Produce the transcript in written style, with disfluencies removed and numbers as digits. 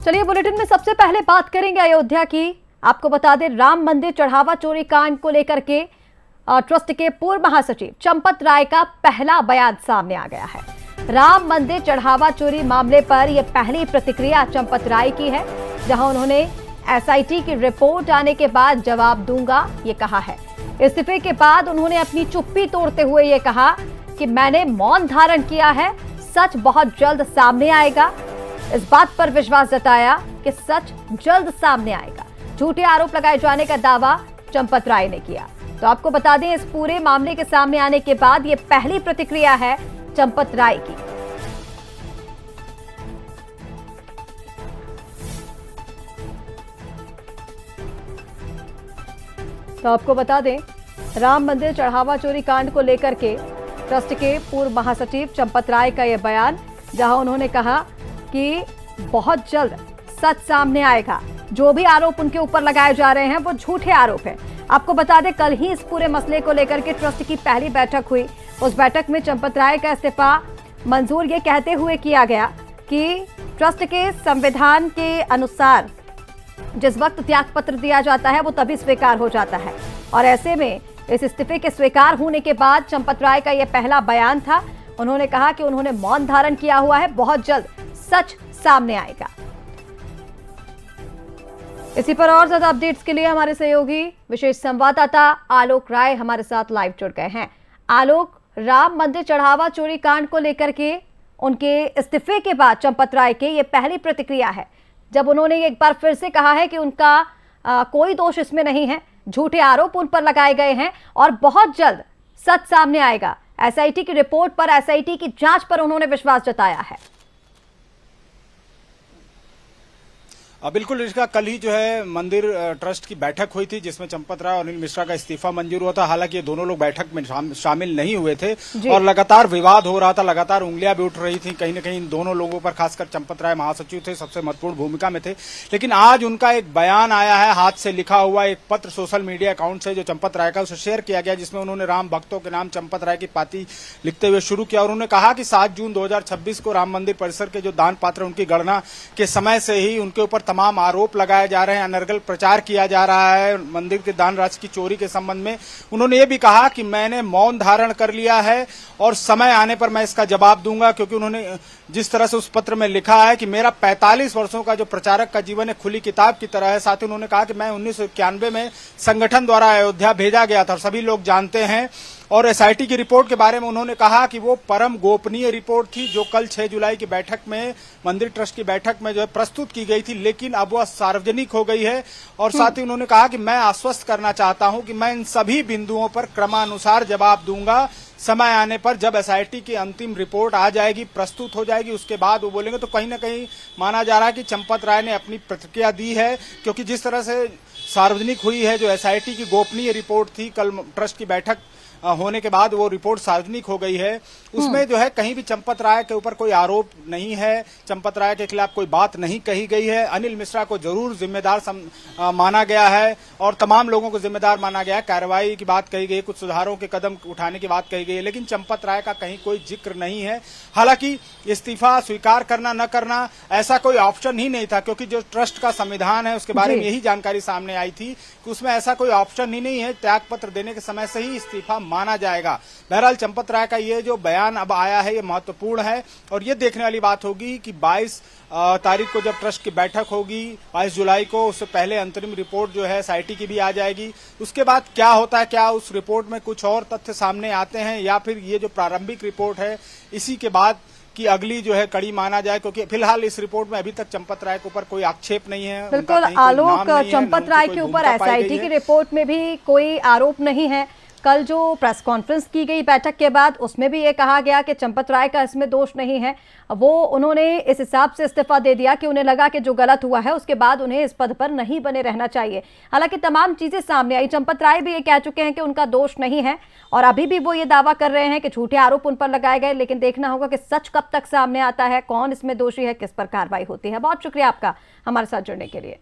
चलिए बुलेटिन में सबसे पहले बात करेंगे अयोध्या की। आपको बता दें, राम मंदिर चढ़ावा चोरी कांड को लेकर के ट्रस्ट के पूर्व महासचिव चंपत राय का पहला बयान सामने आ गया है। राम मंदिर चढ़ावा चोरी मामले पर यह पहली प्रतिक्रिया चंपत राय की है, जहां उन्होंने एसआईटी की रिपोर्ट आने के बाद जवाब दूंगा ये कहा है। इस्तीफे के बाद उन्होंने अपनी चुप्पी तोड़ते हुए ये कहा कि मैंने मौन धारण किया है, सच बहुत जल्द सामने आएगा। इस बात पर विश्वास जताया कि सच जल्द सामने आएगा। झूठे आरोप लगाए जाने का दावा चंपत राय ने किया। तो आपको बता दें, इस पूरे मामले के सामने आने के बाद ये पहली प्रतिक्रिया है चंपत राय की। तो आपको बता दें, राम मंदिर चढ़ावा चोरी कांड को लेकर के ट्रस्ट के पूर्व महासचिव चंपत राय का यह बयान, जहां उन्होंने कहा कि बहुत जल्द सच सामने आएगा। जो भी आरोप उनके ऊपर लगाए जा रहे हैं वो झूठे आरोप हैं। आपको बता दें, कल ही इस पूरे मसले को लेकर के ट्रस्ट की पहली बैठक हुई। उस बैठक में चंपत राय का इस्तीफा मंजूर ये कहते हुए किया गया कि ट्रस्ट के संविधान के अनुसार जिस वक्त त्याग पत्र दिया जाता है वो तभी स्वीकार हो जाता है, और ऐसे में इस इस्तीफे के स्वीकार होने के बाद चंपत राय का यह पहला बयान था। उन्होंने कहा कि उन्होंने मौन धारण किया हुआ है, बहुत जल्द सच सामने आएगा। इसी पर और ज्यादा अपडेट्स के लिए हमारे सहयोगी विशेष संवाददाता आलोक राय हमारे साथ लाइव जुड़ गए हैं। आलोक, राम मंदिर चढ़ावा चोरी कांड को लेकर के उनके इस्तीफे के बाद चंपत राय के ये पहली प्रतिक्रिया है, जब उन्होंने एक बार फिर से कहा है कि उनका कोई दोष इसमें नहीं है, झूठे आरोप उन पर लगाए गए हैं और बहुत जल्द सच सामने आएगा। एसआईटी की रिपोर्ट पर, एसआईटी की जांच पर उन्होंने विश्वास जताया है। बिल्कुल ऋषिका, कल ही जो है मंदिर ट्रस्ट की बैठक हुई थी, जिसमें चंपत राय और अनिल मिश्रा का इस्तीफा मंजूर हुआ था। हालांकि ये दोनों लोग बैठक में शामिल नहीं हुए थे और लगातार विवाद हो रहा था, लगातार उंगलियां भी उठ रही थी। कहीं न कहीं इन दोनों लोगों पर, खासकर चंपत राय महासचिव थे, सबसे महत्वपूर्ण भूमिका में थे। लेकिन आज उनका एक बयान आया है, हाथ से लिखा हुआ एक पत्र सोशल मीडिया अकाउंट से जो चंपत राय का, उसे शेयर किया गया, जिसमें उन्होंने राम भक्तों के नाम चंपत राय की पाती लिखते हुए शुरू किया। और उन्होंने कहा कि 7 जून 2026 को राम मंदिर परिसर के जो दान पात्र, उनकी गणना के समय से ही उनके ऊपर तमाम आरोप लगाए जा रहे हैं, अनर्गल प्रचार किया जा रहा है मंदिर के दान राशि की चोरी के संबंध में। उन्होंने ये भी कहा कि मैंने मौन धारण कर लिया है और समय आने पर मैं इसका जवाब दूंगा, क्योंकि उन्होंने जिस तरह से उस पत्र में लिखा है कि मेरा 45 वर्षों का जो प्रचारक का जीवन है खुली किताब की तरह है। साथ ही उन्होंने कहा कि मैं 1991 में संगठन द्वारा अयोध्या भेजा गया था और सभी लोग जानते हैं। और एसआईटी की रिपोर्ट के बारे में उन्होंने कहा कि वो परम गोपनीय रिपोर्ट थी, जो कल 6 जुलाई की बैठक में, मंदिर ट्रस्ट की बैठक में जो है प्रस्तुत की गई थी, लेकिन अब वह सार्वजनिक हो गई है। और साथ ही उन्होंने कहा कि मैं आश्वस्त करना चाहता हूं कि मैं इन सभी बिंदुओं पर क्रमानुसार जवाब दूंगा। समय आने पर जब एसआईटी की अंतिम रिपोर्ट आ जाएगी, प्रस्तुत हो जाएगी, उसके बाद वो बोलेंगे। तो कहीं ना कहीं माना जा रहा है कि चंपत राय ने अपनी प्रतिक्रिया दी है, क्योंकि जिस तरह से सार्वजनिक हुई है जो एसआईटी की गोपनीय रिपोर्ट थी, कल ट्रस्ट की बैठक होने के बाद वो रिपोर्ट सार्वजनिक हो गई है, उसमें जो है कहीं भी चंपत राय के ऊपर कोई आरोप नहीं है, चंपत राय के खिलाफ कोई बात नहीं कही गई है। अनिल मिश्रा को जरूर जिम्मेदार माना गया है और तमाम लोगों को जिम्मेदार माना गया है। कार्रवाई की बात कही गई, कुछ सुधारों के कदम उठाने की बात कही गई है, लेकिन चंपत राय का कहीं कोई जिक्र नहीं है। हालांकि इस्तीफा स्वीकार करना न करना ऐसा कोई ऑप्शन ही नहीं था, क्योंकि जो ट्रस्ट का संविधान है उसके बारे में यही जानकारी सामने आई थी कि उसमें ऐसा कोई ऑप्शन ही नहीं है, त्याग पत्र देने के समय से ही इस्तीफा माना जाएगा। बहरहाल चंपत राय का ये जो बयान अब आया है ये महत्वपूर्ण है और ये देखने वाली बात होगी कि 22 तारीख को जब ट्रस्ट की बैठक होगी, 22 जुलाई को, उससे पहले अंतरिम रिपोर्ट जो है एसआईटी की भी आ जाएगी। उसके बाद क्या होता है, क्या उस रिपोर्ट में कुछ और तथ्य सामने आते हैं या फिर ये जो प्रारंभिक रिपोर्ट है इसी के बाद की अगली जो है कड़ी माना जाए, क्योंकि फिलहाल इस रिपोर्ट में अभी तक चंपत राय के ऊपर कोई आक्षेप नहीं है। बिल्कुल आलोक, चंपत राय के ऊपर एसआईटी की रिपोर्ट में भी कोई आरोप नहीं है। कल जो प्रेस कॉन्फ्रेंस की गई बैठक के बाद, उसमें भी ये कहा गया कि चंपत राय का इसमें दोष नहीं है। वो उन्होंने इस हिसाब से इस्तीफा दे दिया कि उन्हें लगा कि जो गलत हुआ है उसके बाद उन्हें इस पद पर नहीं बने रहना चाहिए। हालांकि तमाम चीजें सामने आई, चंपत राय भी ये कह चुके हैं कि उनका दोष नहीं है और अभी भी वो ये दावा कर रहे हैं कि झूठे आरोप उन पर लगाए गए। लेकिन देखना होगा कि सच कब तक सामने आता है, कौन इसमें दोषी है, किस पर कार्रवाई होती है। बहुत शुक्रिया आपका हमारे साथ जुड़ने के लिए।